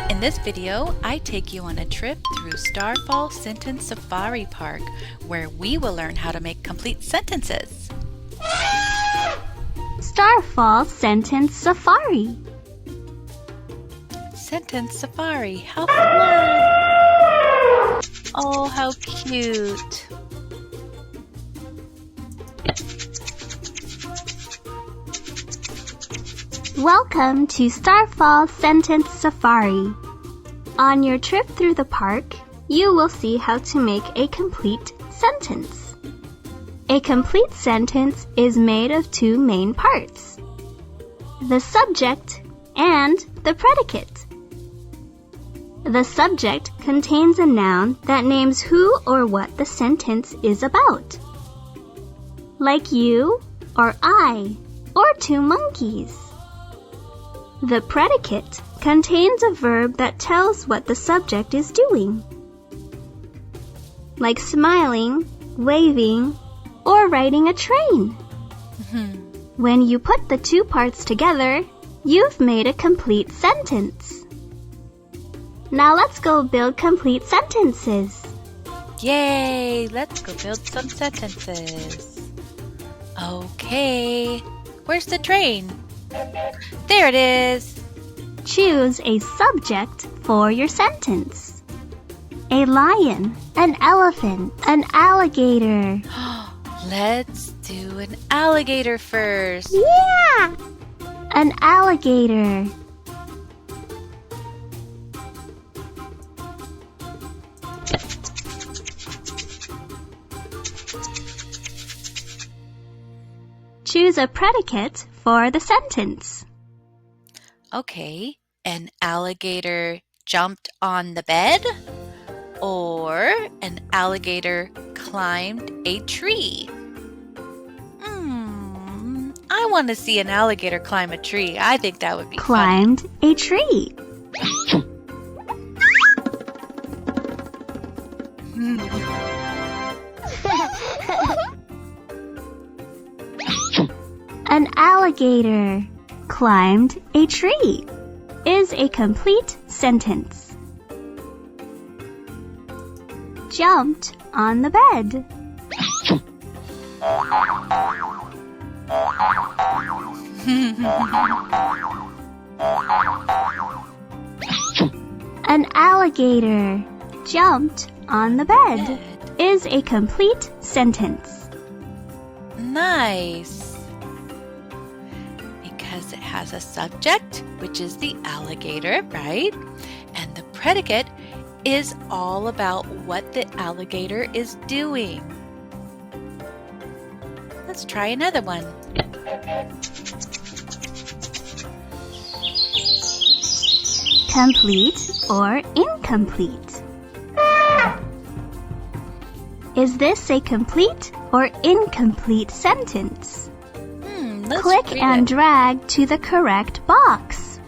In this video, I take you on a trip through Starfall Sentence Safari Park, where we will learn how to make complete sentences. Starfall Sentence Safari. Sentence Safari, how fun! Oh, how cute! Welcome to Starfall Sentence Safari. On your trip through the park, you will see how to make a complete sentence. A complete sentence is made of two main parts: the subject and the predicate. The subject contains a noun that names who or what the sentence is about, like you or I or two monkeys. The predicate contains a verb that tells what the subject is doing, like smiling, waving, or riding a train. When you put the two parts together, you've made a complete sentence. Now let's go build complete sentences. Yay! Let's go build some sentences. Okay, where's the train? There it is! Choose a subject for your sentence. A lion, an elephant, an alligator. Let's do an alligator first. Yeah! An alligator. Choose a predicate for the sentence. Okay, an alligator jumped on the bed, or an alligator climbed a tree. I want to see an alligator climb a tree. I think that would be Climbed fun. a tree. An alligator climbed a tree is a complete sentence. Jumped on the bed. An alligator jumped on the bed is a complete sentence. Nice! Because it has a subject, which is the alligator, right? And the predicate is all about what the alligator is doing. Let's try another one. Complete or incomplete? Is this a complete or incomplete sentence? Click and drag to the correct box.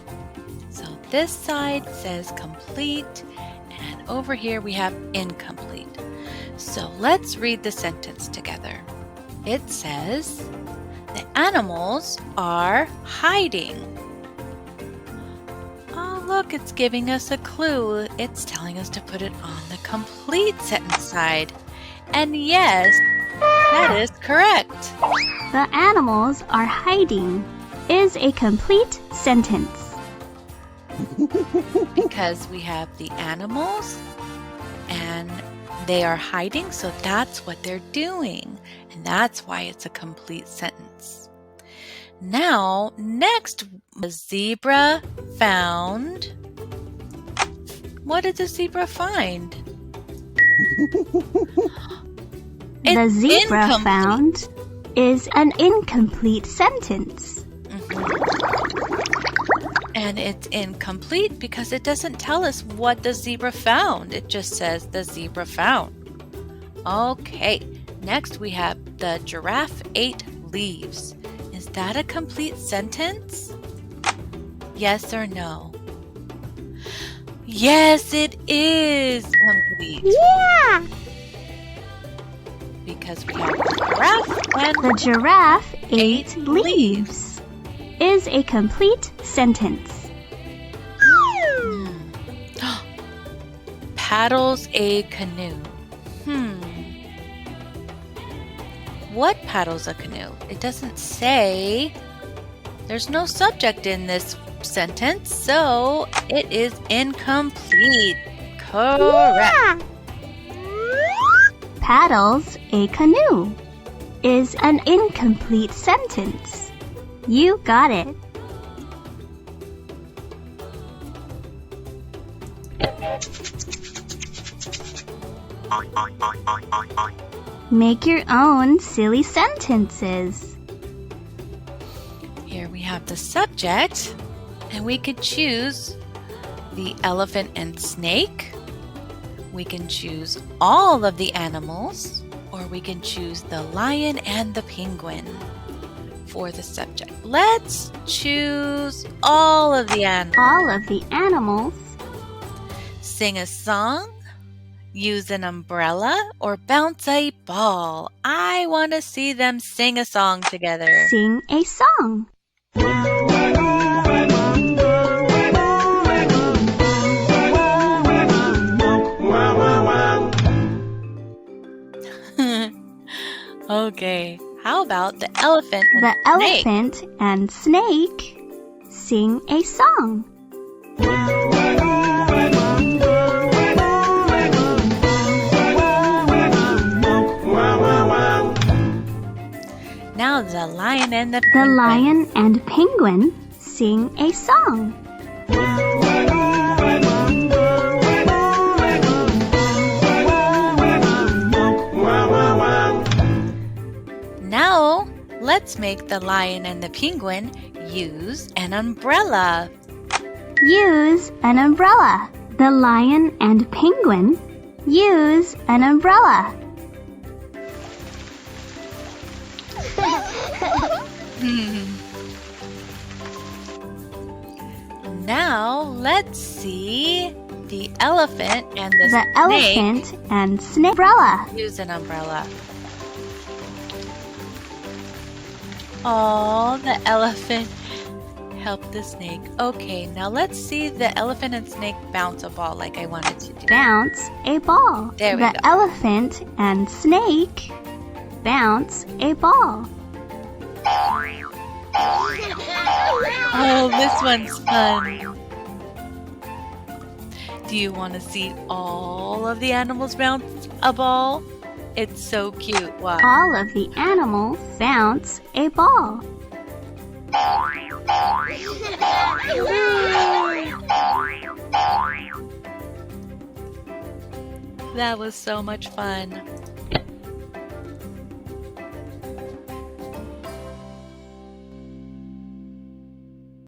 So this side says complete, and over here we have incomplete. So let's read the sentence together. It says, the animals are hiding. Oh, look, it's giving us a clue. It's telling us to put it on the complete sentence side. And yes, that is correct. The animals are hiding is a complete sentence. Because we have the animals and they are hiding, so that's what they're doing. And that's why it's a complete sentence. Now, next, the zebra found. What did the zebra find? The zebra found is an incomplete sentence. And it's incomplete because it doesn't tell us what the zebra found. It just says the zebra found. Okay, next we have the giraffe ate leaves. Is that a complete sentence? Yes or no? Yes, it is complete. Yeah! Because we have the giraffe and the giraffe ate leaves is a complete sentence. paddles a canoe? What paddles a canoe? It doesn't say. There's no subject in this sentence, so it is incomplete. Correct. Paddles a canoe is an incomplete sentence. You got it. Make your own silly sentences. Here we have the subject, and we could choose the elephant and snake. We can choose all of the animals, or we can choose the lion and the penguin for the subject. Let's choose all of the animals. All of the animals. Sing a song, use an umbrella, or bounce a ball. I want to see them sing a song together. Sing a song. Okay, how about the elephant and The snake? elephant and snake sing a song. Now the lion and the The penguin. lion and penguin sing a song. Now let's make the lion and the penguin use an umbrella. Use an umbrella. The lion and penguin use an umbrella. Now let's see the elephant and the The snake elephant and snake umbrella. use an umbrella. Oh, the elephant helped the snake. Okay, now let's see the elephant and snake bounce a ball like I wanted to do. Bounce a ball. There we The go. elephant and snake bounce a ball. Oh, this one's fun. Do you want to see all of the animals bounce a ball? It's so cute. Watch. All of the animals bounce a ball. That was so much fun.